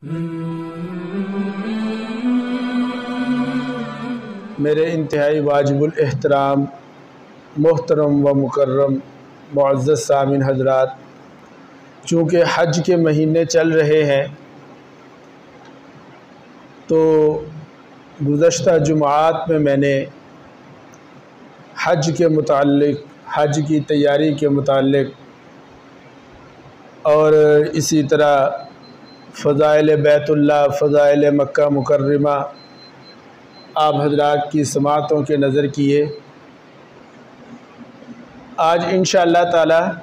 मेरे इंतहाई वाजिबुल एहतराम मोहतरम व मुकर्रम मुअज़्ज़ज़ सामिन हज़रात, चूँकि हज के महीने चल रहे हैं तो गुज़श्ता जुमात में मैंने हज के मुताल्लिक़, हज की तैयारी के मुताल्लिक़ और इसी तरह फ़ज़ाइल बैतुल्लाह, फ़ज़ाइल मक्का मुकर्रमा आप हज़रात की समातों के नज़र किए। आज इंशाअल्लाह ताला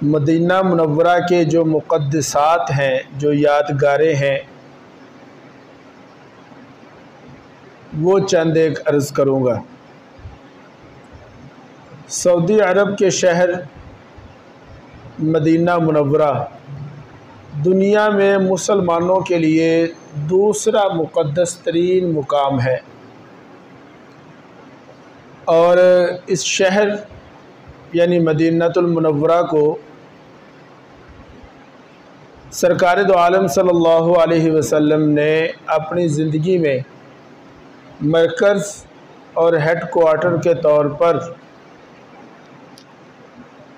मदीना मुनव्वरा के जो मुक़द्दसात हैं, जो यादगारें हैं, वो चंद एक अर्ज़ करूँगा। सऊदी अरब के शहर मदीना मुनव्वरा दुनिया में मुसलमानों के लिए दूसरा मुक़द्दस तरीन मुकाम है और इस शहर यानी मदीनतुल मुनव्वरा को सरकार दो आलम सल्लल्लाहु अलैहि वसल्लम ने अपनी ज़िंदगी में मरकज़ और हेड क्वार्टर के तौर पर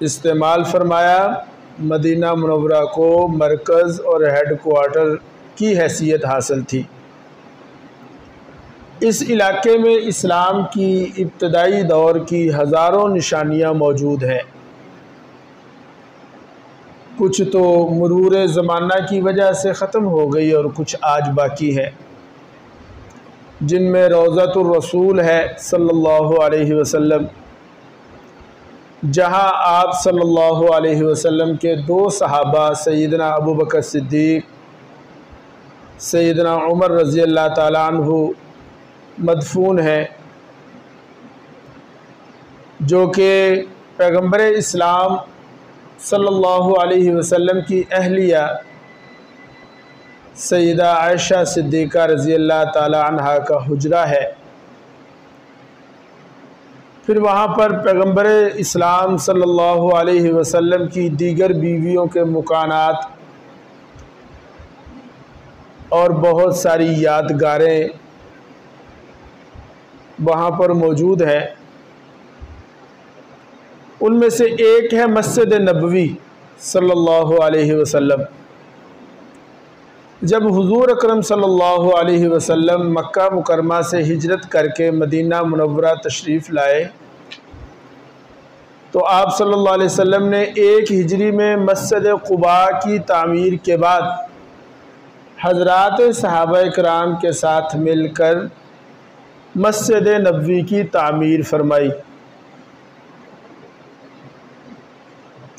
इस्तेमाल फरमाया। मदीना मुनव्वरा को मरकज़ और हेड क्वार्टर की हैसियत हासिल थी। इस इलाके में इस्लाम की इब्तदाई दौर की हज़ारों निशानियाँ मौजूद हैं। कुछ तो मरूर ज़माना की वजह से ख़त्म हो गई और कुछ आज बाकी है, जिनमें रौज़तुर रसूल है सल्लल्लाहु अलैहि वसल्लम, जहाँ आप सल्लल्लाहु अलैहि वसल्लम के दो सहाबा सैयदना अबू बकर सिद्दीक़, सैयदना उमर रज़ी अल्लाह ताला अन्हु मदफून हैं, जो कि पैगम्बर इस्लाम सल्लल्लाहु अलैहि वसल्लम की अहलिया सैयदा आयशा सिद्दीक़ा रज़ी अल्लाह ताला अन्हा का हुजरा है। फिर वहाँ पर पैगम्बर इस्लाम सल्लल्लाहु अलैहि वसल्लम की दीगर बीवियों के मुकानात और बहुत सारी यादगारें वहाँ पर मौजूद है। उनमें से एक है मस्जिद नबवी सल्लल्लाहु अलैहि वसल्लम। जब हुज़ूर अकरम सल्लल्लाहु अलैहि वसल्लम मक्का मुकरमा से हिजरत करके मदीना मुनव्वरा तशरीफ़ लाए तो आप सल्लल्लाहु अलैहि वसल्लम ने एक हिजरी में मस्जिद क़ुबा की तामीर के बाद हज़रात सहाबा किराम के साथ मिलकर मस्जिद नबवी की तामीर फरमाई।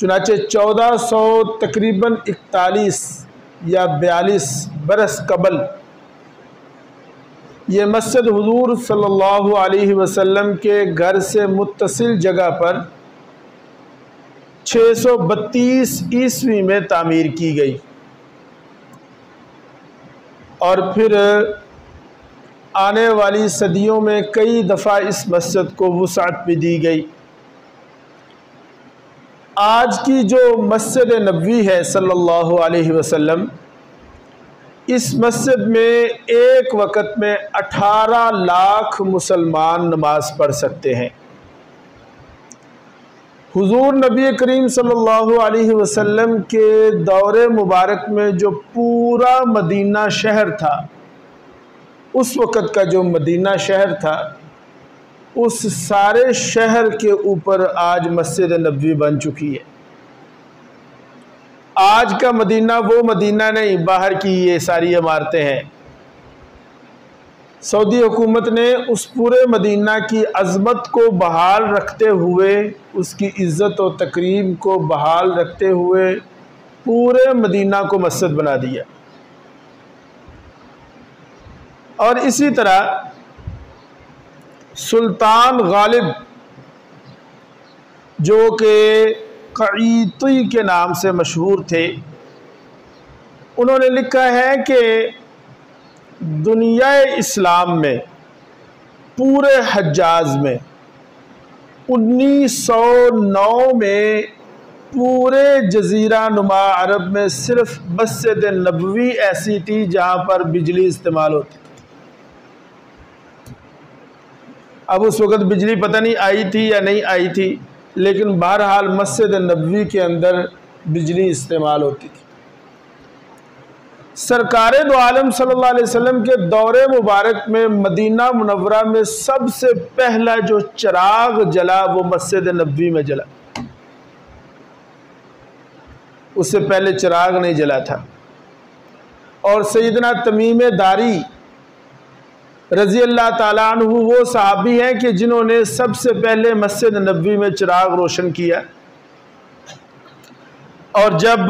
चुनाचे 1400 तकरीबन 41 या 42 बरस कबल ये मस्जिद हुज़ूर सल्लल्लाहु अलैहि वसल्लम के घर से मुत्तसिल जगह पर 632 ईस्वी में तामीर की गई और फिर आने वाली सदियों में कई दफ़ा इस मस्जिद को वुसअत भी दी गई। आज की जो मस्जिद नबवी है सल्लल्लाहु अलैहि वसल्लम, इस मस्जिद में एक वक़्त में 18 लाख मुसलमान नमाज पढ़ सकते हैं। हुज़ूर नबी करीम सल्लल्लाहु अलैहि वसल्लम के दौरे मुबारक में जो पूरा मदीना शहर था, उस वक़्त का जो मदीना शहर था, उस सारे शहर के ऊपर आज मस्जिद नबवी बन चुकी है। आज का मदीना वो मदीना नहीं, बाहर की ये सारी इमारतें हैं। सऊदी हुकूमत ने उस पूरे मदीना की अज़मत को बहाल रखते हुए, उसकी इज़्ज़त और तकरीम को बहाल रखते हुए पूरे मदीना को मस्जिद बना दिया। और इसी तरह सुल्तान गालिब, जो कि क़ईती के नाम से मशहूर थे, उन्होंने लिखा है कि दुनिया इस्लाम में पूरे हज्जाज में 1909 में पूरे जजीरा नुमा अरब में सिर्फ मस्जिद नबवी ऐसी थी जहाँ पर बिजली इस्तेमाल होती। अब उस वक़्त बिजली पता नहीं आई थी या नहीं आई थी, लेकिन बहरहाल मस्जिद नबवी के अंदर बिजली इस्तेमाल होती थी। सरकारे दो आलम सल्लल्लाहु अलैहि वसल्लम के दौरे मुबारक में मदीना मुनव्वरा में सबसे पहला जो चिराग जला वो मस्जिद नबवी में जला। उससे पहले चिराग नहीं जला था। और सैयदना तमीम दारी रज़ी अल्लाह ताला अन्हु वो सहाबी हैं कि जिन्होंने सबसे पहले मस्जिद नबवी में चिराग रोशन किया। और जब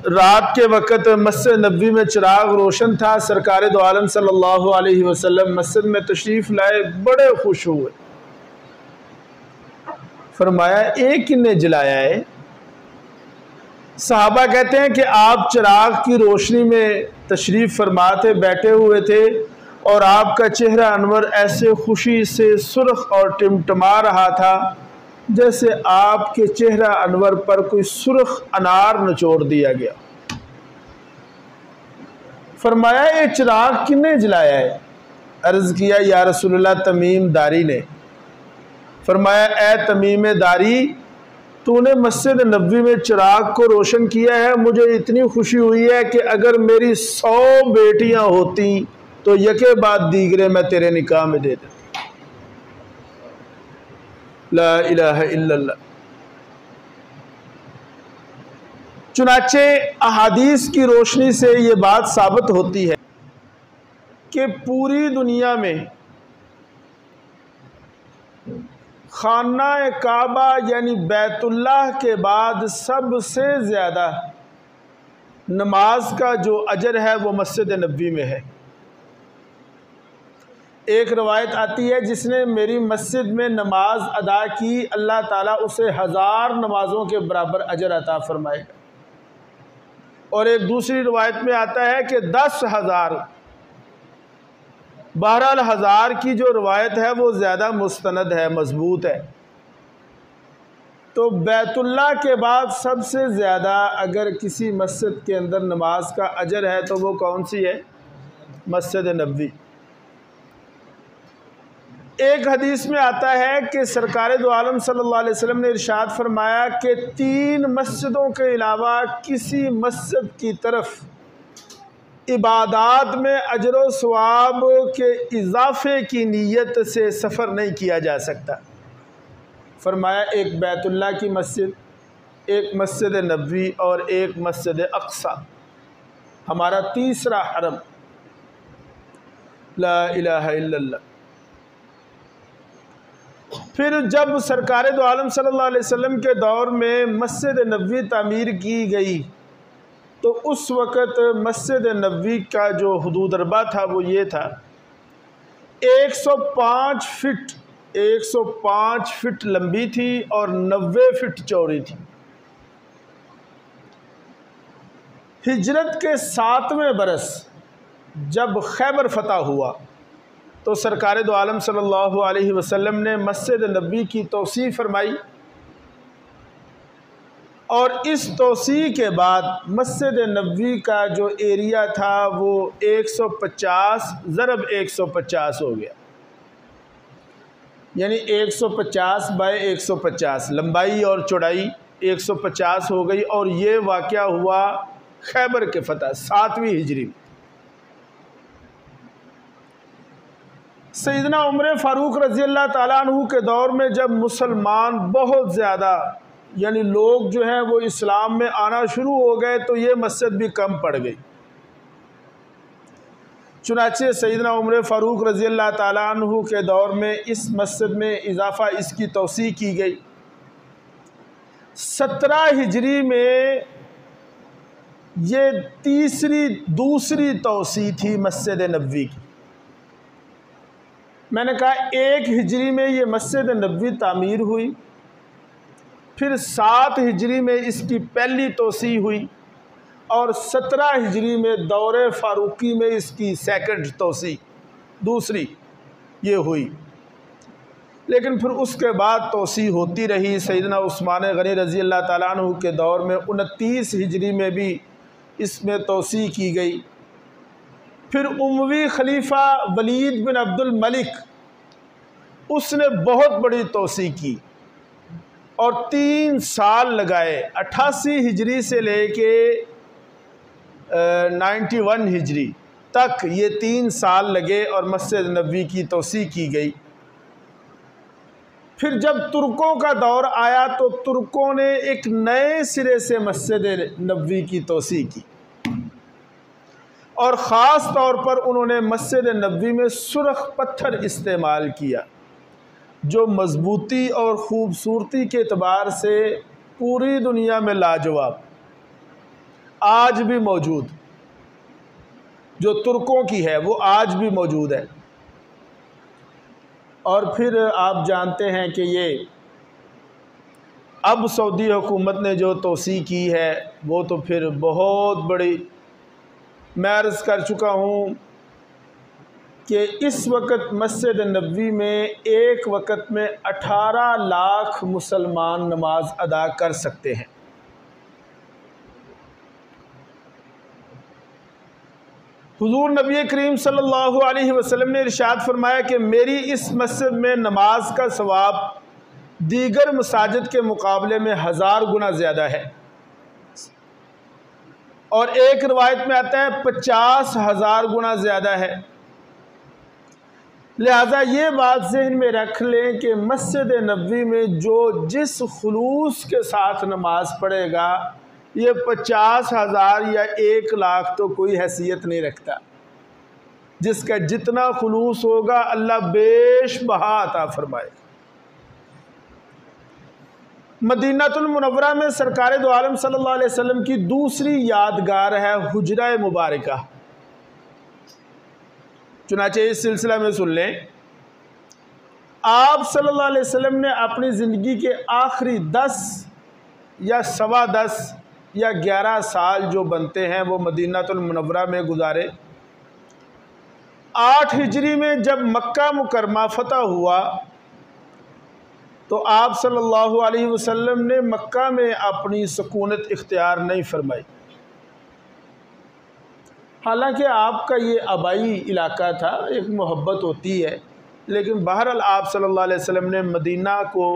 रात के वक़्त मस्जिद नबवी में चिराग रोशन था, सरकार दो आलम सल्लल्लाहु अलैहि वसल्लम मस्जिद में तशरीफ़ लाए, बड़े खुश हुए। फरमाया एक किन्ने जलाया है? सहाबा कहते हैं कि आप चिराग की रोशनी में तशरीफ़ फरमा थे, बैठे हुए थे, और आपका चेहरा अनवर ऐसे खुशी से सुर्ख और टिमटमा रहा था जैसे आपके चेहरा अनवर पर कोई सुर्ख अनार निचोड़ दिया गया। फरमाया ये चिराग किसने जलाया है? अर्ज़ किया या रसूलल्लाह तमीम दारी ने। फरमाया ए तमीम दारी, तूने मस्जिद नबवी में चिराग को रोशन किया है, मुझे इतनी खुशी हुई है कि अगर मेरी 100 बेटियां होती तो यके बाद दीगरे मैं तेरे निकाह में दे देता। ला इलाहा इल्लल्लाह। चुनाचे अहादीस की रोशनी से ये बात साबित होती है कि पूरी दुनिया में खाना काबा यानी बैतुल्लाह के बाद सबसे ज़्यादा नमाज का जो अजर है वो मस्जिद नबवी में है। एक रवायत आती है जिसने मेरी मस्जिद में नमाज अदा की, अल्लाह ताला उसे 1000 नमाजों के बराबर अजर अता फरमाएगा। और एक दूसरी रवायत में आता है कि 10,000। बहरहाल 1000 की जो रवायत है वो ज़्यादा मुस्तनद है, मजबूत है। तो बैतुल्लाह के बाद सबसे ज़्यादा अगर किसी मस्जिद के अंदर नमाज का अजर है तो वो कौन सी है? मस्जिद नबवी। एक हदीस में आता है कि सरकार दो आलम सल्लल्लाहु अलैहि वसल्लम ने इरशाद फरमाया कि 3 मस्जिदों के अलावा किसी मस्जिद की तरफ इबादात में अजर व सवाब के इजाफे की नीयत से सफ़र नहीं किया जा सकता। फरमाया एक बैतुल्लाह की मस्जिद, एक मस्जिद नबवी और एक मस्जिद अक्सा, हमारा तीसरा हरम। ला इलाहा इल्लल्लाह। फिर जब सरकार दो आलम सल्लल्लाहु अलैहि वसल्लम के दौर में मस्जिद नबवी तामीर की गई तो उस वक़्त मस्जिद नबवी का जो हुदूद अरबा था वो ये था, 105 फिट लंबी थी और 90 फिट चौड़ी थी। हिजरत के 7वें बरस जब खैबर फतह हुआ तो सरकार दो आलम सल्लल्लाहु अलैहि वसल्लम ने मस्जिद नबवी की तोसी फरमाई, और इस तोसी के बाद मस्जिद नबवी का जो एरिया था वो 150 ज़रब 150 हो गया, यानी 150 बाय 150 लंबाई और चौड़ाई 150 हो गई। और ये वाक़या हुआ खैबर के फतह 7वीं हिजरी में। सैयदना उमर फ़ारूक रज़ी अल्लाह ताला अन्हु के दौर में जब मुसलमान बहुत ज़्यादा यानी लोग जो हैं वो इस्लाम में आना शुरू हो गए तो ये मस्जिद भी कम पड़ गई। चुनाचे सैयदना उमर फ़ारूक रज़ी अल्लाह ताला अन्हु के दौर में इस मस्जिद में इजाफ़ा, इसकी तोसी की गई। 17 हिजरी में ये दूसरी तोसी थी मस्जिद नबवी की। मैंने कहा 1 हिजरी में ये मस्जिद नबवी तामीर हुई, फिर 7 हिजरी में इसकी पहली तोसी हुई, और 17 हिजरी में दौरे फ़ारूकी में इसकी सेकंड तोसी दूसरी ये हुई। लेकिन फिर उसके बाद तोसी होती रही। सैयदना उस्मान गनी रज़ी अल्लाह ताला अन्हु के दौर में 29 हिजरी में भी इसमें तोसी की गई। फिर उमवी खलीफा वलीद बिन अब्दुल मलिक, उसने बहुत बड़ी तोसी की और 3 साल लगाए। 88 हिजरी से लेके 91 हिजरी तक ये 3 साल लगे और मस्जिद नबवी की तोसी की गई। फिर जब तुर्कों का दौर आया तो तुर्कों ने एक नए सिरे से मस्जिद नबवी की तोसी की और ख़ास तौर पर उन्होंने मस्जिद नबवी में सुर्ख पत्थर इस्तेमाल किया, जो मजबूती और ख़ूबसूरती के एतबार से पूरी दुनिया में लाजवाब, आज भी मौजूद, जो तुर्कों की है वो आज भी मौजूद है। और फिर आप जानते हैं कि ये अब सऊदी हुकूमत ने जो तोसी की है वो तो फिर बहुत बड़ी, मैं अर्ज़ कर चुका हूँ कि इस वक्त मस्जिद नबवी में एक वक्त में 18 लाख मुसलमान नमाज अदा कर सकते हैं। हुजूर नबी करीम सल्लल्लाहु अलैहि वसल्लम ने इरशाद फरमाया कि मेरी इस मस्जिद में नमाज का सवाब दीगर मसाजिद के मुकाबले में 1000 गुना ज़्यादा है। और एक रिवायत में आता है 50,000 गुना ज़्यादा है। लिहाजा ये बात ज़हन में रख लें कि मस्जिद नबवी में जो जिस खुलूस के साथ नमाज पढ़ेगा, ये 50,000 या 1 लाख तो कोई हैसियत नहीं रखता। जिसका जितना खुलूस होगा अल्लाह बेशबहा अता फरमाएगा। मदीनातुल मुनव्वरा में सरकार दो आलम सल्लल्लाहु अलैहि वसल्लम की दूसरी यादगार है हुजरा मुबारका। चुनाचे इस सिलसिला में सुन लें, आप सल्लल्लाहु अलैहि वसल्लम ने अपनी ज़िंदगी के आखिरी 10 या 10.25 या 11 साल जो बनते हैं वो मदीनातुल मुनव्वरा में गुजारे। 8 हिजरी में जब मक्का मुकरमा फतह हुआ तो आप सल्लल्लाहु अलैहि वसल्लम ने मक्का में अपनी सुकूनत इख्तियार नहीं फरमाई। हालांकि आपका ये आबाई इलाका था, एक मोहब्बत होती है, लेकिन बहरहाल आप सल्लल्लाहु अलैहि वसल्लम ने मदीना को,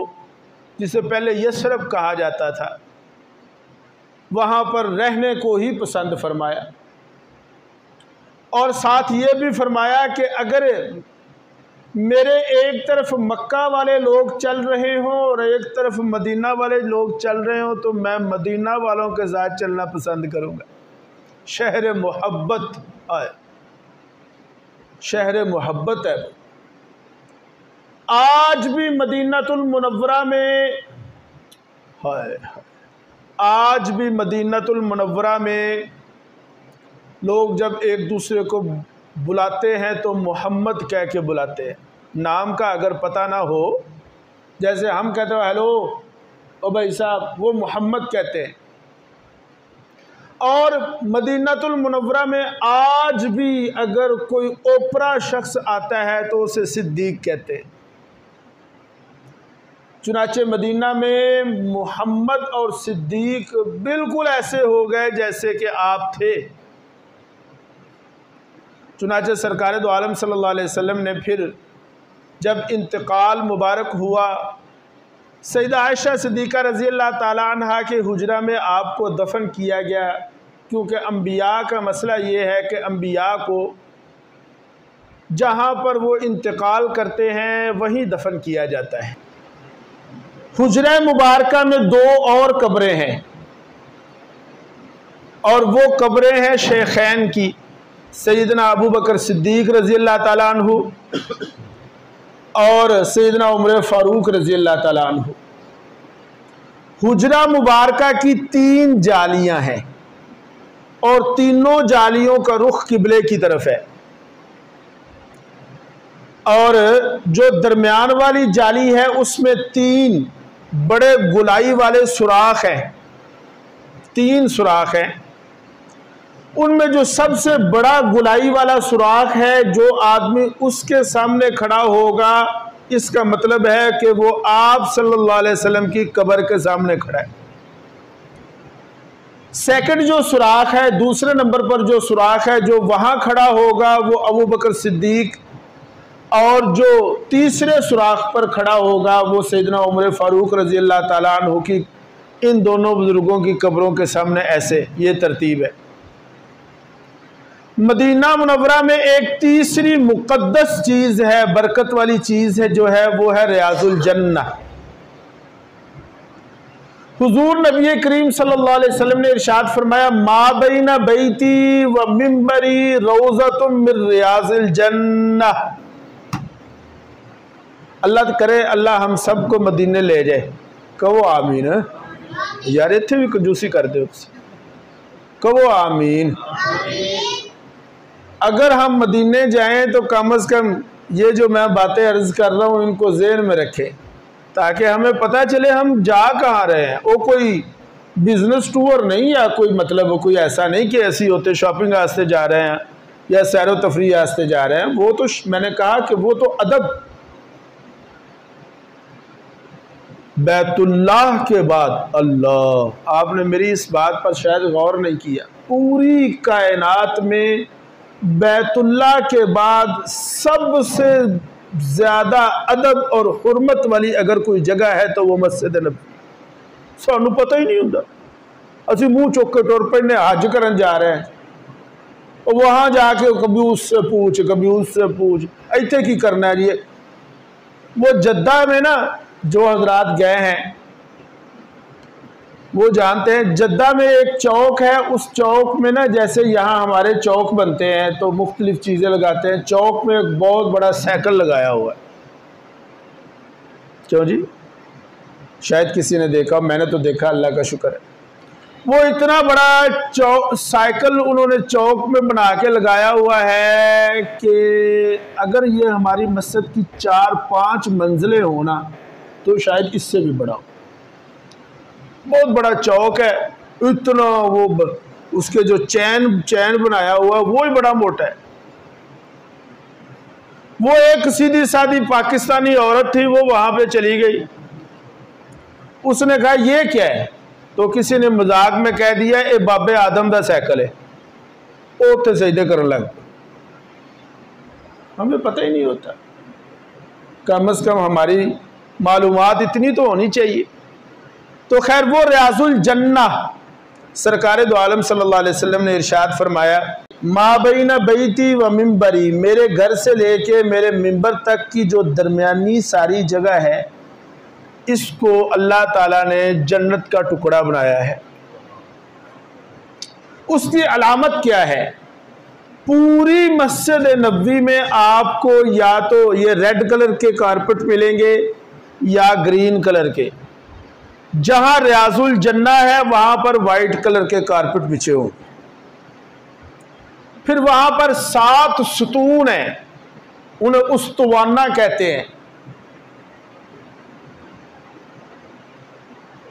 जिसे पहले यसरब कहा जाता था, वहाँ पर रहने को ही पसंद फरमाया। और साथ ये भी फरमाया कि अगर मेरे एक तरफ मक्का वाले लोग चल रहे हों और एक तरफ मदीना वाले लोग चल रहे हों तो मैं मदीना वालों के साथ चलना पसंद करूँगा। शहर मोहब्बत है, शहर मोहब्बत है। आज भी मदीनातुल मुनव्वरा में है, आज भी मदीनातुल मुनव्वरा में लोग जब एक दूसरे को बुलाते हैं तो मोहम्मद कह के बुलाते हैं। नाम का अगर पता ना हो, जैसे हम कहते हो हेलो ओ भाई साहब, वो मोहम्मद कहते हैं। और मदीनातुल मुनव्वरा में आज भी अगर कोई ओपरा शख्स आता है तो उसे सिद्दीक कहते हैं। चुनाचे मदीना में मोहम्मद और सिद्दीक बिल्कुल ऐसे हो गए जैसे कि आप थे। चुनाचे सरकार दो आलम सल्लल्लाहु अलैहि वसल्लम ने फिर जब इंतकाल मुबारक हुआ, सैयदा आयशा सिद्दीक़ा रज़ी अल्लाह ताला अन्हा के हुजरा में आपको दफन किया गया, क्योंकि अम्बिया का मसला ये है कि अम्बिया को जहाँ पर वो इंतकाल करते हैं वहीं दफन किया जाता है। हुजरा मुबारका में 2 और कब्रें हैं और वो कब्रें हैं शेखैन की, सैयदना अबू बकर सिद्दीक़ रज़ी अल्लाह ताला अन्हु और सैयदना उमर फ़ारूक रज़ी अल्लाह ताला अन्हु। हुजरा मुबारका की 3 जालियां हैं और तीनों जालियों का रुख किबले की तरफ है। और जो दरमियान वाली जाली है उसमें 3 बड़े गुलाई वाले सुराख हैं, 3 सुराख हैं। उनमें जो सबसे बड़ा गुलाई वाला सुराख है, जो आदमी उसके सामने खड़ा होगा इसका मतलब है कि वो आप सल्लल्लाहु अलैहि वसल्लम की कब्र के सामने खड़ा है। सेकंड जो सुराख है, दूसरे नंबर पर जो सुराख है जो वहां खड़ा होगा वो अबू बकर सिद्दीक, और जो तीसरे सुराख पर खड़ा होगा वो सैयदना उमर फारूक रजी अल्लाह ताला अन्हु की, इन दोनों बुजुर्गों की कब्रों के सामने ऐसे ये तरतीब है। मदीना मुनव्वरा में एक तीसरी मुकद्दस चीज है, बरकत वाली चीज है जो है वो है रियाजुल जन्ना। हुजूर नबी करीम सल्लल्लाहु अलैहि वसल्लम ने इरशाद फरमाया, मा बैना बैती व मिंबरी रौज़तुम मिन रियाजिल जन्ना। अल्लाह करे अल्लाह हम सबको मदीने ले जाए। कहो आमीन। यार इत्थे भी कंजूसी कर दो, कहो आमीन। अगर हम मदीने जाएं तो कम अज़ कम ये जो मैं बातें अर्ज कर रहा हूँ इनको ज़हन में रखें, ताकि हमें पता चले हम जा कहाँ रहे हैं। वो कोई बिजनेस टूर नहीं, या कोई मतलब कोई ऐसा नहीं कि ऐसी होते शॉपिंग वास्ते जा रहे हैं या सैर व तफरीह वास्ते जा रहे हैं। वो तो मैंने कहा कि वो तो अदब। बैतुल्लाह के बाद अल्लाह, आपने मेरी इस बात पर शायद गौर नहीं किया, पूरी कायनात में बैतुल्लाह के बाद सबसे ज्यादा अदब और हुर्मत वाली अगर कोई जगह है तो वो मस्जिद नबी। सानू पता ही नहीं होता, असी मुंह चुक के टुर पैने हज करन जा रहे हैं, और वहां जाके कभी उससे पूछ कभी उससे पूछ, इत्थे की करना है जी। वो जद्दा में ना जो हजरात गए हैं वो जानते हैं, जद्दा में एक चौक है, उस चौक में ना जैसे यहाँ हमारे चौक बनते हैं तो मुख्तलिफ चीज़ें लगाते हैं, चौक में एक बहुत बड़ा साइकिल लगाया हुआ है। क्यों जी, शायद किसी ने देखा, मैंने तो देखा, अल्लाह का शुक्र है। वो इतना बड़ा साइकिल उन्होंने चौक में बना के लगाया हुआ है कि अगर ये हमारी मस्जिद की 4-5 मंजिलें हो ना तो शायद इससे भी बड़ा हो। बहुत बड़ा चौक है, इतना वो उसके जो चैन बनाया हुआ है वो ही बड़ा मोटा है। वो एक सीधी सादी पाकिस्तानी औरत थी, वो वहां पे चली गई, उसने कहा ये क्या है, तो किसी ने मजाक में कह दिया ए बाबे आदम दा साइकिल है। वो तो सजदे करने लग, हमें पता ही नहीं होता। कम से कम हमारी मालूमात इतनी तो होनी चाहिए। तो खैर वो रियाजुल जन्ना, सरकार दो आलम सल्लल्लाहु अलैहि वसल्लम ने इरशाद फरमाया, मा बैना बैती व मिंबरी, मेरे घर से लेके मेरे मिंबर तक की जो दरमियानी सारी जगह है इसको अल्लाह ताला ने जन्नत का टुकड़ा बनाया है। उसकी अलामत क्या है? पूरी मस्जिद नबवी में आपको या तो ये रेड कलर के कारपेट मिलेंगे या ग्रीन कलर के। जहां रियाजुल जन्ना है वहां पर वाइट कलर के कारपेट बिछे हों। फिर वहां पर 7 सुतून हैं, उन्हें उस्तवाना कहते हैं।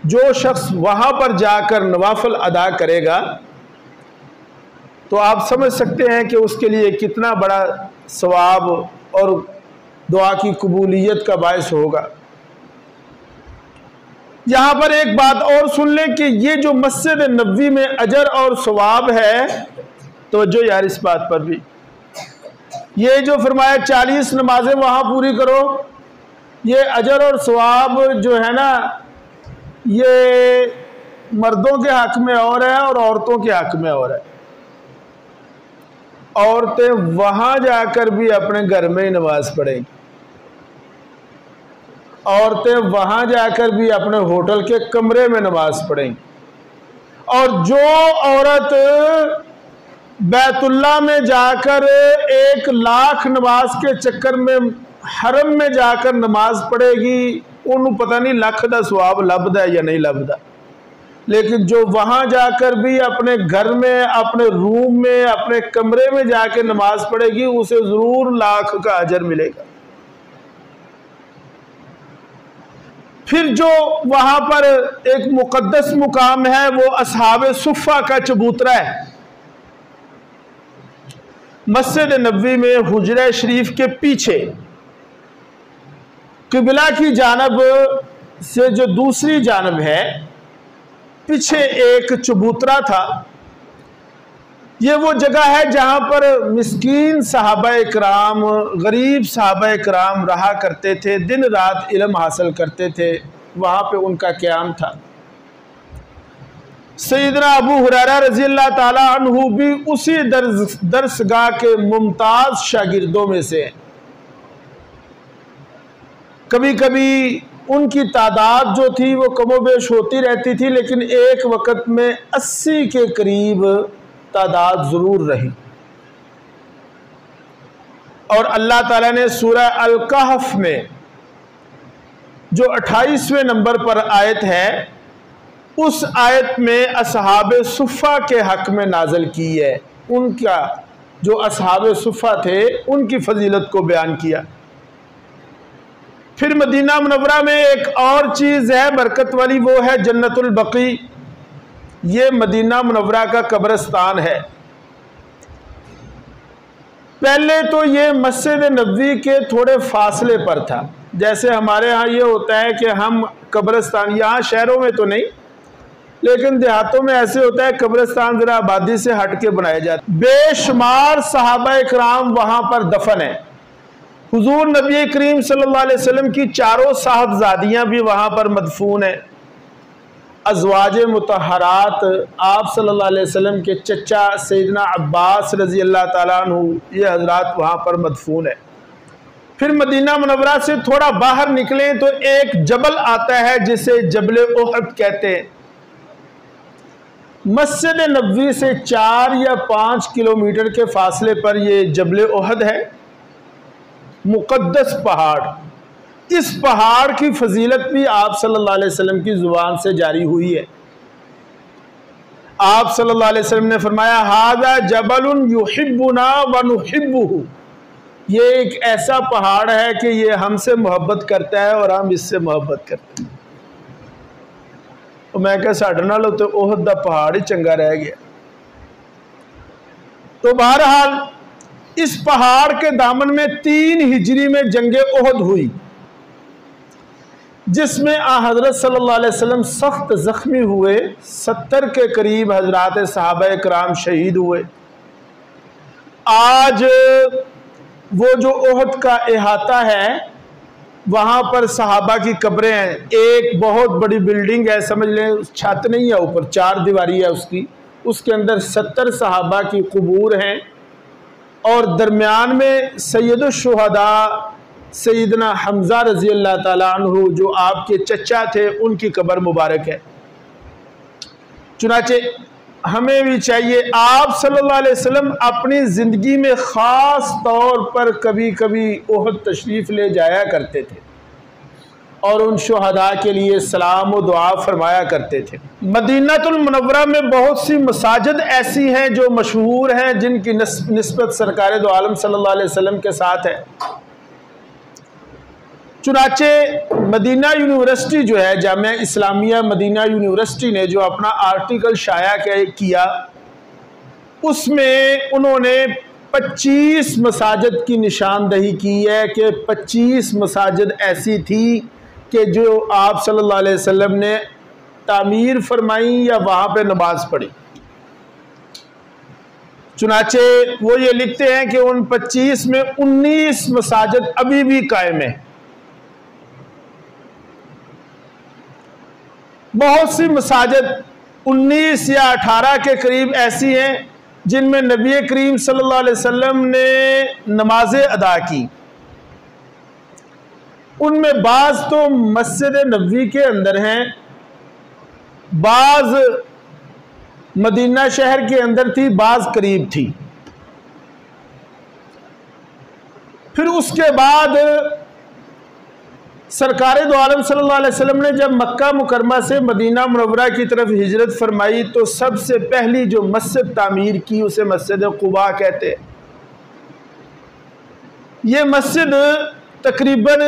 जो शख्स वहां पर जाकर नवाफिल अदा करेगा तो आप समझ सकते हैं कि उसके लिए कितना बड़ा सवाब और दुआ की कबूलियत का बायस होगा। यहां पर एक बात और सुन लें कि ये जो मस्जिद नबवी में अजर और सवाब है, तो जो यार इस बात पर भी, ये जो फरमाया 40 नमाजें वहां पूरी करो, ये अजर और सवाब जो है ना ये मर्दों के हक में और है और औरतों के हक में और है। औरतें वहां जाकर भी अपने घर में ही नमाज पढ़ेंगी, औरतें वहां जाकर भी अपने होटल के कमरे में नमाज पढ़ेंगी। और जो औरत बैतुल्लाह में जाकर 1 लाख नमाज के चक्कर में हरम में जाकर नमाज पढ़ेगी, उन्होंने पता नहीं लाख का सवाब लभदा या नहीं लभदा। लेकिन जो वहां जाकर भी अपने घर में, अपने रूम में, अपने कमरे में जाकर नमाज पढ़ेगी, उसे जरूर लाख का अजर मिलेगा। फिर जो वहां पर एक मुकद्दस मुकाम है वो असहाबे सुफ़ा का चबूतरा है। मस्जिद नबवी में हुजरा शरीफ के पीछे किबला की जानब से जो दूसरी जानब है, पीछे एक चबूतरा था। ये वो जगह है जहाँ पर मिस्कीन सहाबा इकराम, गरीब सहाबा इकराम रहा करते थे, दिन रात इल्म हासिल करते थे, वहाँ पे उनका क़याम था। सैयदना अबू हुरैरा रज़ी अल्लाह ताला अन्हु भी उसी दरसगाह के मुमताज़ शागिर्दों में से। कभी कभी उनकी तादाद जो थी वो कमोबेश होती रहती थी, लेकिन एक वक़्त में 80 के करीब तादाद ज़रूर रही। और अल्लाह ताला ने सूरह अल कहफ में जो 28वें नंबर पर आयत है, उस आयत में असहाबे सुफ़ा के हक़ में नाज़िल की है। उनका जो असहाबे सुफ़ा थे उनकी फजीलत को बयान किया। फिर मदीना मुनव्वरा में एक और चीज़ है बरकत वाली, वो है जन्नतुल बकी। ये मदीना मुनव्वरा का कब्रिस्तान है। पहले तो ये मस्जिद नबवी के थोड़े फासले पर था। जैसे हमारे यहाँ ये होता है कि हम कब्रिस्तान, यहाँ शहरों में तो नहीं लेकिन देहातों में ऐसे होता है, कब्रिस्तान ज़रा आबादी से हट के बनाए जाते। बेशुमार सहाबा इकराम वहाँ पर दफन है। हुजूर नबी करीम सल्लल्लाहु अलैहि वसल्लम की चारों साहबजादियाँ भी वहाँ पर मदफून हैं। अज़वाज मुतहरात, आप सल्लल्लाहु अलैहि वसल्लम के चचा सैयदना अब्बास रज़ी अल्लाह ताला अन्हु, ये हजरात वहाँ पर मदफून है। फिर मदीना मुनव्वरा से थोड़ा बाहर निकलें तो एक जबल आता है जिसे जबल उहद कहते हैं। मस्जिद नबवी से 4 या 5 किलोमीटर के फासले पर यह जबल उहद है, मुक़द्दस पहाड़। इस पहाड़ की फजीलत भी आप सल्लल्लाहु अलैहि वसल्लम की ज़ुबान से जारी हुई है। आप सल्लल्लाहु अलैहि वसल्लम ने फरमाया, हाज़ा जबलुन युहिब्बुना व नुहिब्बुहु। ये एक ऐसा पहाड़ है कि ये हमसे मोहब्बत करता है और हम इससे मोहब्बत करते हैं। तो मैं क्या साढ़े नाल तो ओहद दा पहाड़ ही चंगा रह गया। तो बहरहाल इस पहाड़ के दामन में 3 हिजरी में जंगे ओहद हुई, जिसमें हज़रत सल्लल्लाहु अलैहि वसल्लम सख्त ज़ख्मी हुए। 70 के करीब हजरात सहाबा इकराम शहीद हुए। आज वो जो ओहद का अहाता है, वहाँ पर सहाबा की कब्रें हैं। एक बहुत बड़ी बिल्डिंग है, समझ लें छत नहीं है, ऊपर 4 दीवारी है उसकी, उसके अंदर 70 सहाबा की कबूर हैं। और दरमियान में सैयदुश शुहदा सैयदना हमज़ा रज़ी अल्लाह ताला अन्हु, जो आपके चचा थे, उनकी कब्र मुबारक है। चुनाचे हमें भी चाहिए, आप सल्लल्लाहु अलैहि वसल्लम अपनी ज़िंदगी में ख़ास तौर पर कभी कभी ओहद तशरीफ़ ले जाया करते थे और उन शुहदा के लिए सलाम व दुआ फरमाया करते थे। मदीनातुल मुनव्वरा में बहुत सी मसाजिद ऐसी हैं जो मशहूर हैं, जिनकी निस्बत सरकार दो आलम सल्लल्लाहु अलैहि वसल्लम के साथ है। चुनाचे मदीना यूनिवर्सिटी जो है, जामिया इस्लामिया मदीना यूनिवर्सिटी ने जो अपना आर्टिकल शाया किया, उसमें उन्होंने 25 मसाजिद की निशानदही की है कि 25 मसाजिद ऐसी थी कि जो आप सल्लल्लाहु अलैहि वसल्लम ने तामीर फरमाई या वहाँ पे नमाज पढ़ी। चुनाचे वो ये लिखते हैं कि उन 25 में 19 मसाजिद अभी भी कायम है। बहुत सी मसाजिद 19 या 18 के करीब ऐसी हैं जिनमें नबी करीम सल्लल्लाहु अलैहि वसल्लम ने नमाजें अदा की। उनमें बाज़ तो मस्जिद नबवी के अंदर हैं, बाज़ मदीना शहर के अंदर थी, बाज़ करीब थी। फिर उसके बाद सरकार दो आलम सल्लल्लाहु अलैहि वसल्लम ने जब मक्का मुकरमा से मदीना मुनव्वरा की तरफ हिजरत फरमाई, तो सबसे पहली जो मस्जिद तामीर की उसे मस्जिद कुबा कहते हैं। ये मस्जिद तकरीबन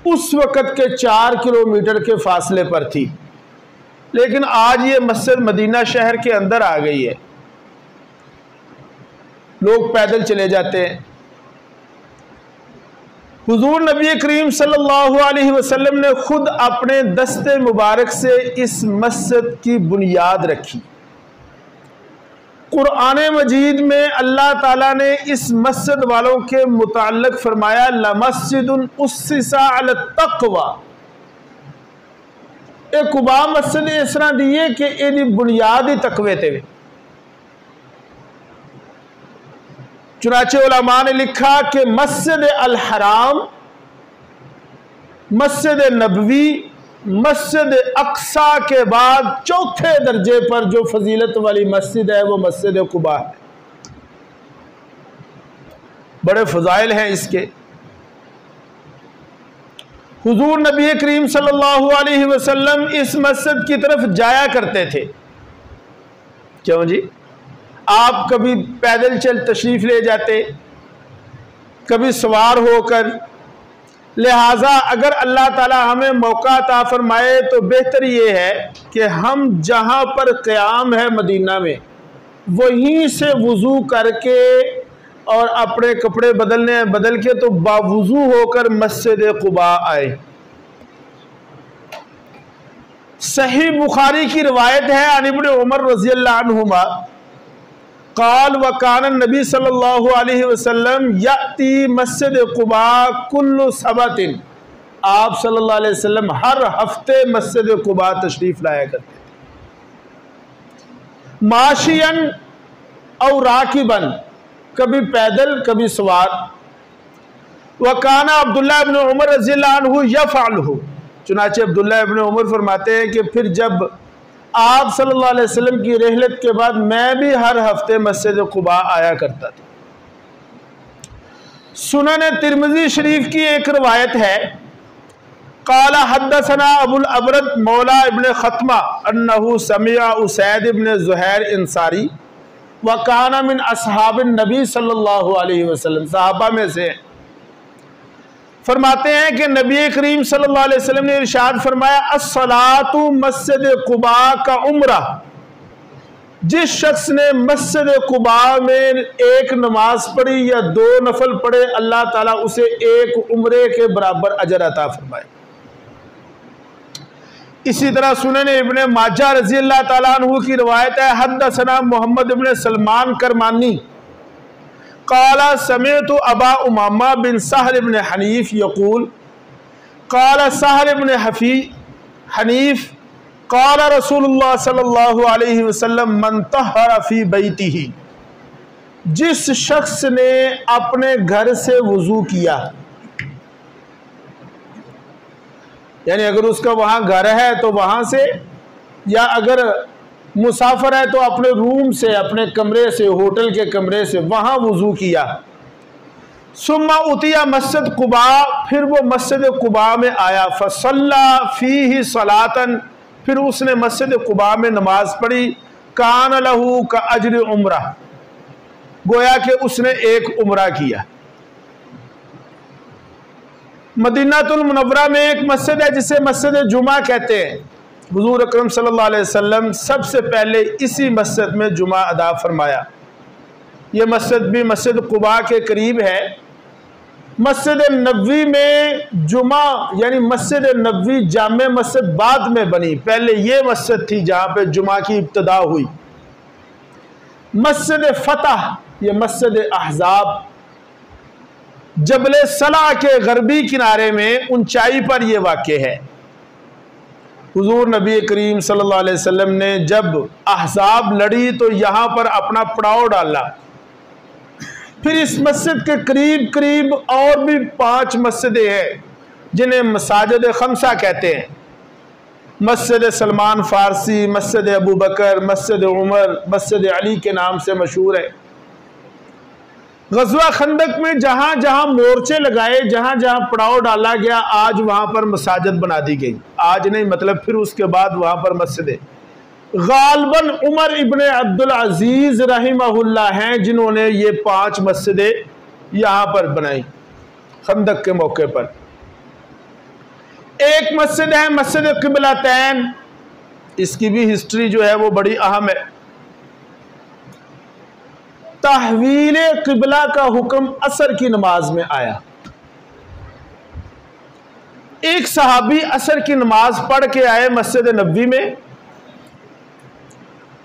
उस वक़्त के 4 किलोमीटर के फासले पर थी, लेकिन आज ये मस्जिद मदीना शहर के अंदर आ गई है। लोग पैदल चले जाते हैं। हुजूर नबी करीम सल्लल्लाहु अलैहि वसल्लम ने खुद अपने दस्ते मुबारक से इस मस्जिद की बुनियाद रखी। कुरान मजीद में अल्लाह ताला ने इस मस्जिद वालों के मुताल्लिक फरमाया लमस्जिदुन उस्सिसा अला तक़वा। एक कुबा मस्जिद इस तरह दी है कि इहदी बुनियाद ही तकवे ते वे। चुनाचे उलमा ने लिखा कि मस्जिद अल हराम, मस्जिद नबवी, मस्जिद अक्सा के बाद चौथे दर्जे पर जो फजीलत वाली मस्जिद है वो मस्जिद कुबा है। बड़े फजाइल हैं इसके। हुजूर नबी करीम सल्लल्लाहु अलैहि वसल्लम इस मस्जिद की तरफ जाया करते थे। क्यों जी? आप कभी पैदल चल तशरीफ ले जाते, कभी सवार होकर। लिहाजा अगर अल्लाह ताला हमें मौका अता फरमाए तो बेहतर ये है कि हम जहाँ पर क़याम है मदीना में, वहीं से वज़ू करके और अपने कपड़े बदल के तो बावुज़ू होकर मस्जिद कुबा आए। सही बुखारी की रिवायत है अन इब्न उमर रज़ियल्लाहु अन्हुमा क़ाल व कान नबी सल्लल्लाहु अलैहि वसल्लम याती मस्जिद कुबा कुल्लु सबतिन। आप सल्लल्लाहु अलैहि वसल्लम हर हफ्ते मस्जिद कुबा तशरीफ लाया करते थे। माशियन और राकिबन, कभी पैदल कभी सवार। वकाना अब्दुल्लाह इब्न उमर रज़ियल्लाहु अन्हु यफ़अलहु। चुनाचे अब्दुल्लाह इब्न उमर फरमाते हैं कि फिर जब आप सल्लल्लाहु अलैहि वसल्लम की रहलत के बाद मैं भी हर हफ्ते मस्जिद कुबा आया करता था। सुनन तिरमिज़ी शरीफ की एक रवायत है क़ाला हद्दसना अबुल अबरद मौला इब्न खत्मा अन्नहु समिअ उसैद इब्न ज़ुहैर अंसारी व काना मिन अस्हाबिन नबी सल्लल्लाहु अलैहि वसल्लम, सहाबा में से। फरमाते हैं कि नबी करीम सल्लल्लाहु अलैहि वसल्लम ने इरशाद फरमाया अस्सलातु मस्जिद कुबा का उम्रा। जिस शख्स ने मस्जिद कुबा में एक नमाज पढ़ी या दो नफल पढ़े, अल्लाह ताला उसे एक उम्रे के बराबर अजर अता फरमाए। इसी तरह सुनन इब्ने माजा रज़ियल्लाहु ताला अन्हु की रिवायत है हद्दसना मोहम्मद इब्ने सलमान करमानी क़ाला समिअतु अबा उमामा बिन सहल इब्न हनीफ यक़ूल क़ाला सहल इब्न हनीफ क़ाला रसूलुल्लाह सल्लल्लाहु अलैहि वसल्लम मन तहरा फी बैतिही। जिस शख्स ने अपने घर से वुज़ू किया, यानी अगर उसका वहाँ घर है तो वहाँ से, या अगर मुसाफिर है तो अपने रूम से, अपने कमरे से, होटल के कमरे से वहाँ वुज़ू किया। सुम्मा उतिया मस्जिद कुबा, फिर वो मस्जिद कुबा में आया। फसल्ला फीही सलातन, फिर उसने मस्जिद कुबा में नमाज पढ़ी। कान लहू का अजर उम्रा, गोया कि उसने एक उम्रा किया। मदीनातुल मुनव्वरा में एक मस्जिद है जिसे मस्जिद जुमा कहते हैं। हुजूर अकरम सल्लल्लाहु अलैहि वसल्लम सबसे पहले इसी मस्जिद में जुमा अदा फरमाया। ये मस्जिद भी मस्जिद कुबा के करीब है। मस्जिद नबवी में जुमा यानी मस्जिद नबवी जामे मस्जिद बाद में बनी, पहले ये मस्जिद थी जहाँ पे जुमा की इब्तिदा हुई। मस्जिद फतह, ये मस्जिद अहज़ाब जबल सला के गरबी किनारे में ऊंचाई पर यह वाक़े है। हुजूर नबी करीम सल्लल्लाहु अलैहि वसल्लम ने जब अहज़ाब लड़ी तो यहाँ पर अपना पड़ाव डाला। फिर इस मस्जिद के करीब करीब और भी 5 मस्जिदें हैं जिन्हें मसाजिद खमसा कहते हैं। मस्जिद सलमान फ़ारसी, मस्जिद अबू बकर, मस्जिद उमर, मस्जिद अली के नाम से मशहूर है। ग़ज़वा खंदक में जहाँ जहाँ मोर्चे लगाए, जहाँ जहाँ पड़ाव डाला गया, आज वहाँ पर मसाजिद बना दी गई। आज नहीं, मतलब फिर उसके बाद वहाँ पर मस्जिदें। गालबन उमर इब्न अब्दुल अजीज़ रहिमहुल्लाह हैं जिन्होंने ये 5 मस्जिदें यहाँ पर बनाई खंदक के मौके पर। एक मस्जिद है मस्जिद क़िबलतैन, इसकी भी हिस्ट्री जो है वो बड़ी अहम है। तहवील क़िबला का हुक्म असर की नमाज में आया। एक सहाबी असर की नमाज पढ़ के आए मस्जिद नबवी में।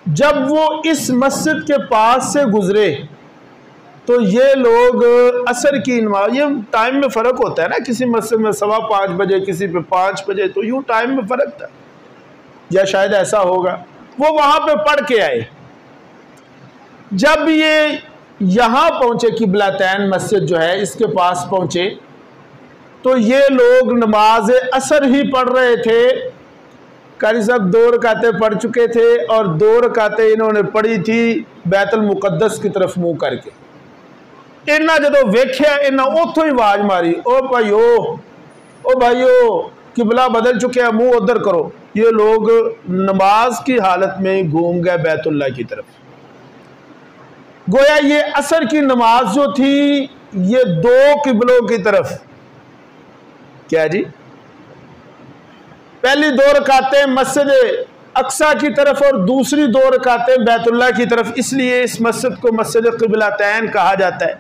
जब वो इस मस्जिद के पास से गुजरे तो ये लोग असर की नमाज, ये टाइम में फ़र्क होता है ना, किसी मस्जिद में 5:15 बजे, किसी पे 5 बजे, तो यूँ टाइम में फ़र्क था, या शायद ऐसा होगा। वो वहाँ पे पढ़ के आए। जब ये यहाँ पहुँचे, किबलातैन मस्जिद जो है इसके पास पहुँचे, तो ये लोग नमाज असर ही पढ़ रहे थे। कारी साहब 2 रकातें पढ़ चुके थे और 2 रकातें इन्होंने पढ़ी थी बैतुल मुक़द्दस की तरफ मुँह करके। इन्ना जो वेख्या, इन्ना उतों ही आवाज मारी, ओ भाइयो किबला बदल चुके हैं, मुंह उधर करो। ये लोग नमाज की हालत में घूम गए बैतुल्लाह की तरफ। गोया ये असर की नमाज जो थी ये 2 किबलों की तरफ, क्या जी, पहली 2 रकातें मस्जिद अक्सा की तरफ और दूसरी 2 रकातें बैतुल्लाह की तरफ। इसलिए इस मस्जिद को मस्जिद किबलातैन कहा जाता है।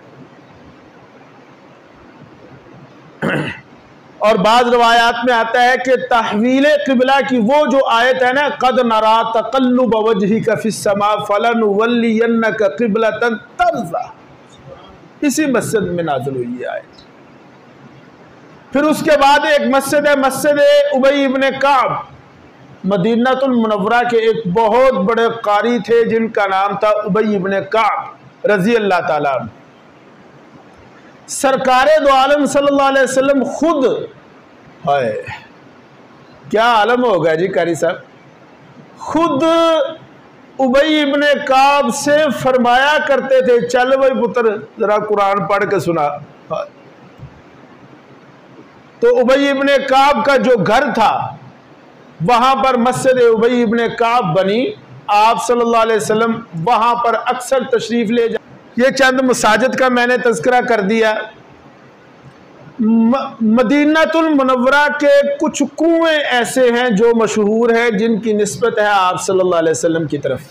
और बाद रवायात में आता है कि तहवील किबला की वो जो आयत है ना, कद नरा तक़ल्लुब वजहिका फिस्समा फलनुवल्लियन्नका क़िबलतन तर्ज़ा, इसी मस्जिद में नाज़िल हुई है आयत। फिर उसके बाद एक मस्जिद है, मस्जिद उबई इब्न काब। मदीनातुल मुनव्वरा के एक बहुत बड़े कारी थे जिनका नाम था उबई इब्न काब रज़ी अल्लाह ताला अन्हु। सरकारे दो आलम सल्लल्लाहु अलैहि वसल्लम खुद, हाय क्या आलम होगा जी कारी साहब, खुद उबई इब्न काब से फरमाया करते थे, चल भाई पुत्र जरा कुरान पढ़ के सुना। तो उबई इब्न काब का जो घर था वहां पर मस्जिद उबई इब्न काब बनी। आप सल्लल्लाहु अलैहि वसल्लम वहां पर अक्सर तशरीफ ले जा। ये चंद मसाजिद का मैंने तज़किरा कर दिया। मदीनातुल मुनव्वरा के कुछ कुएं ऐसे हैं जो मशहूर हैं, जिनकी निस्बत है आप सल्लल्लाहु अलैहि वसल्लम की तरफ।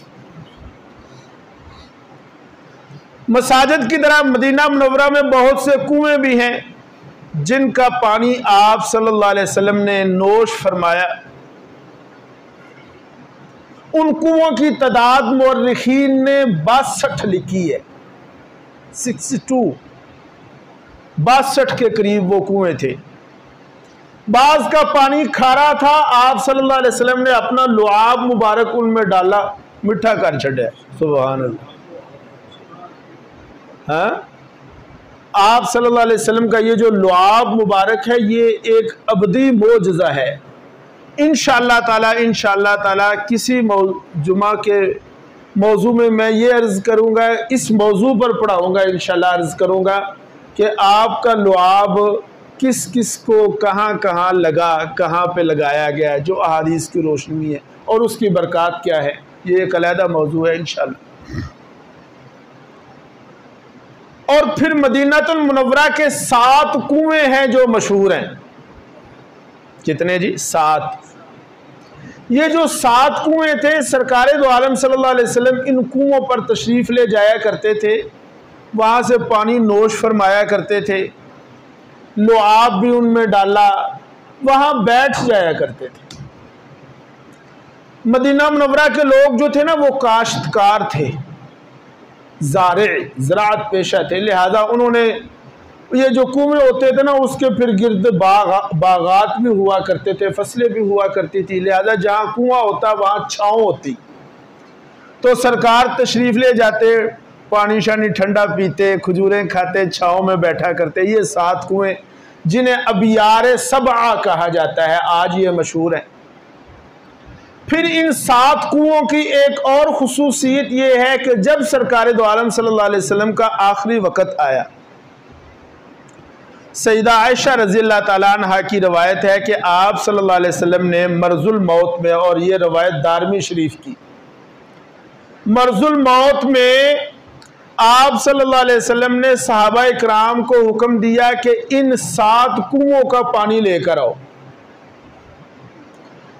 मसाजिद की तरह मदीना मुनव्वरा में बहुत से कुएं भी हैं जिनका पानी आप सल्लल्लाहु अलैहि वसल्लम ने नोश फरमाया। उन कुओं की तादाद मुअर्रिखीन ने 62 लिखी है, 62 के करीब वो कुएं थे। बाज का पानी खारा था, आप सल्लल्लाहु अलैहि वसल्लम ने अपना लुआब मुबारक उनमें डाला, मिठा कर छड़ा। सुभान अल्लाह। हाँ, आप सल्लल्लाहु अलैहि वसल्लम का ये जो लुआब मुबारक है ये एक अबदी मोजज़ा है। इंशाअल्लाह ताला किसी जुमा के मौजू में मैं ये अर्ज़ करूँगा, इस मौजू पर पढ़ाऊँगा, इंशाअल्लाह अर्ज़ करूँगा कि आपका लुआब किस किस को कहाँ कहाँ लगा, कहाँ पे लगाया गया है, जो अहादीस की रोशनी है और उसकी बरक़ात क्या है, ये एक अलहदा मौजू है इंशाअल्लाह। और फिर मदीनातुल मुनव्वरा के 7 कुएं हैं जो मशहूर हैं। कितने जी? 7। ये जो 7 कुएं थे, सरकारे दो आलम सल्लल्लाहु अलैहि वसल्लम इन कुओं पर तशरीफ़ ले जाया करते थे, वहाँ से पानी नोश फरमाया करते थे, लुआब भी उनमें डाला, वहाँ बैठ जाया करते थे। मदीना मुनव्वरा के लोग जो थे ना वो काश्तकार थे, ज़राअत पेशा थे, लिहाजा उन्होंने ये जो कुएं होते थे ना उसके फिर गिर्द बागात भी हुआ करते थे, फसलें भी हुआ करती थी, लिहाजा जहाँ कुआं होता वहाँ छाँव होती। तो सरकार तशरीफ़ ले जाते, पानी शानी ठंडा पीते, खजूरें खाते, छाँव में बैठा करते। ये 7 कुएं जिन्हें अबियार सबआ कहा जाता है, आज ये मशहूर हैं। फिर इन 7 कुओं की एक और खुसूसियत ये है कि जब सरकार दो आलम सल्लल्लाहु अलैहि वसल्लम का आखिरी वक़्त आया, सईदा आयशा रज़ी अल्लाह ताला अन्हा की रवायत है कि आप सल्लल्लाहु अलैहि वसल्लम ने मर्जुल मौत में, और ये रवायत दारमी शरीफ की, मर्जुल मौत में आप सल्लल्लाहु अलैहि वसल्लम ने सहाबा इकराम को हुक्म दिया कि इन 7 कुओं का पानी लेकर आओ।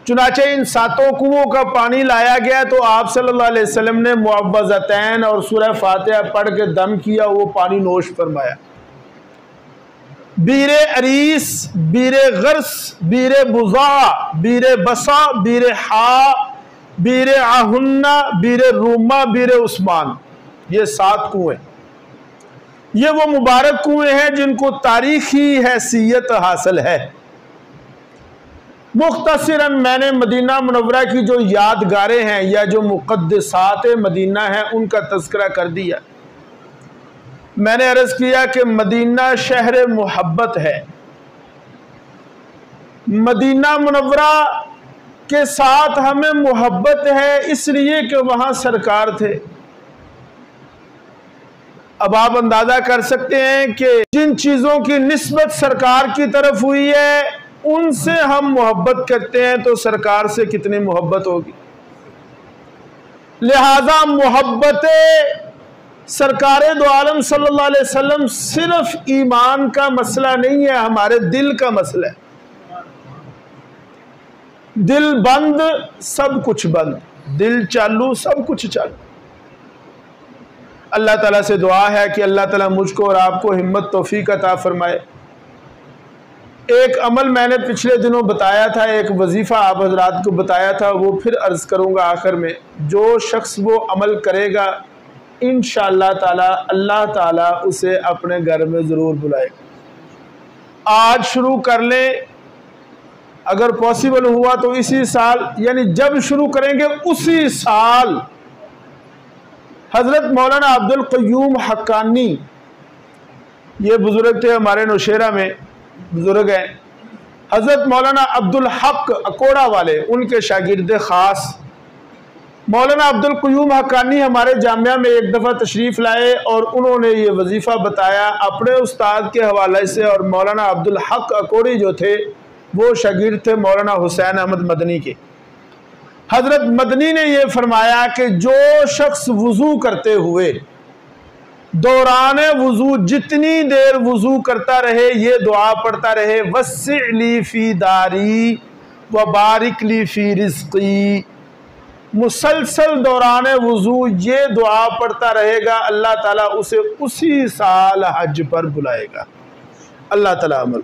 चुनाचे इन 7 कुओं का पानी लाया गया तो आप सल्लल्लाहु अलैहि वसल्लम ने मुअव्वज़तैन और सूरह फातिहा पढ़ के दम किया, वो पानी नोश फरमाया। बीर अरीस, बीर गर्स, बीर बुज़ा, बीर बसा, बीर हा, बीर आहुन्ना, बीर रूमा, बीर उस्मान, ये 7 कुएं। ये वो मुबारक कुएं हैं जिनको तारीखी हैसियत हासिल है। मुख्तसरन मैंने मदीना मुनव्वरा की जो यादगारें हैं या जो मुक़द्दसात मदीना हैं उनका तज़किरा कर दिया। मैंने अर्ज़ किया कि मदीना शहर मोहब्बत है। मदीना मुनव्वरा के साथ हमें मोहब्बत है इसलिए कि वहाँ सरकार थे। अब आप अंदाज़ा कर सकते हैं कि जिन चीज़ों की निस्बत सरकार की तरफ हुई है उनसे हम मोहब्बत करते हैं तो सरकार से कितनी मोहब्बत होगी। लिहाजा मोहब्बत सरकार दो आलम सल्लल्लाहु अलैहि वसल्लम सिर्फ ईमान का मसला नहीं है, हमारे दिल का मसला है। दिल बंद सब कुछ बंद, दिल चालू सब कुछ चालू। अल्लाह ताला से दुआ है कि अल्लाह ताला मुझको और आपको हिम्मत तौफीक अता फरमाए। एक अमल मैंने पिछले दिनों बताया था, एक वजीफ़ा आप हजरात को बताया था, वो फिर अर्ज़ करूँगा आखिर में। जो शख्स वो अमल करेगा इंशाअल्लाह ताला अल्लाह ताला उसे अपने घर में ज़रूर बुलाएगा। आज शुरू कर लें, अगर पॉसिबल हुआ तो इसी साल, यानी जब शुरू करेंगे उसी साल हज़रत मौलाना अब्दुल क़य्यूम हक्कानी, ये बुज़ुर्ग थे हमारे नौशेरा में बुज़ुर्ग हैं, हज़रत मौलाना अब्दुल हक अकोड़ा वाले, उनके शागिर्द ख़ास मौलाना अब्दुल क़य्यूम हक्कानी हमारे जामिया में एक दफ़ा तशरीफ़ लाए और उन्होंने ये वजीफ़ा बताया अपने उस्ताद के हवाले से। और मौलाना अब्दुल हक अकोड़ी जो थे वो शागिर्द थे मौलाना हुसैन अहमद मदनी के। हज़रत मदनी ने यह फरमाया कि जो शख्स वज़ू करते हुए दौरान वज़ू जितनी देर वज़ू करता रहे ये दुआ पढ़ता रहे, वस्सिअली फ़ी दारी व बारिक ली फ़ी रिज़्क़ी, मुसलसल दौरान वज़ू ये दुआ पढ़ता रहेगा, अल्लाह ताला उसे उसी साल हज पर बुलाएगा। अल्लाह ताला अमल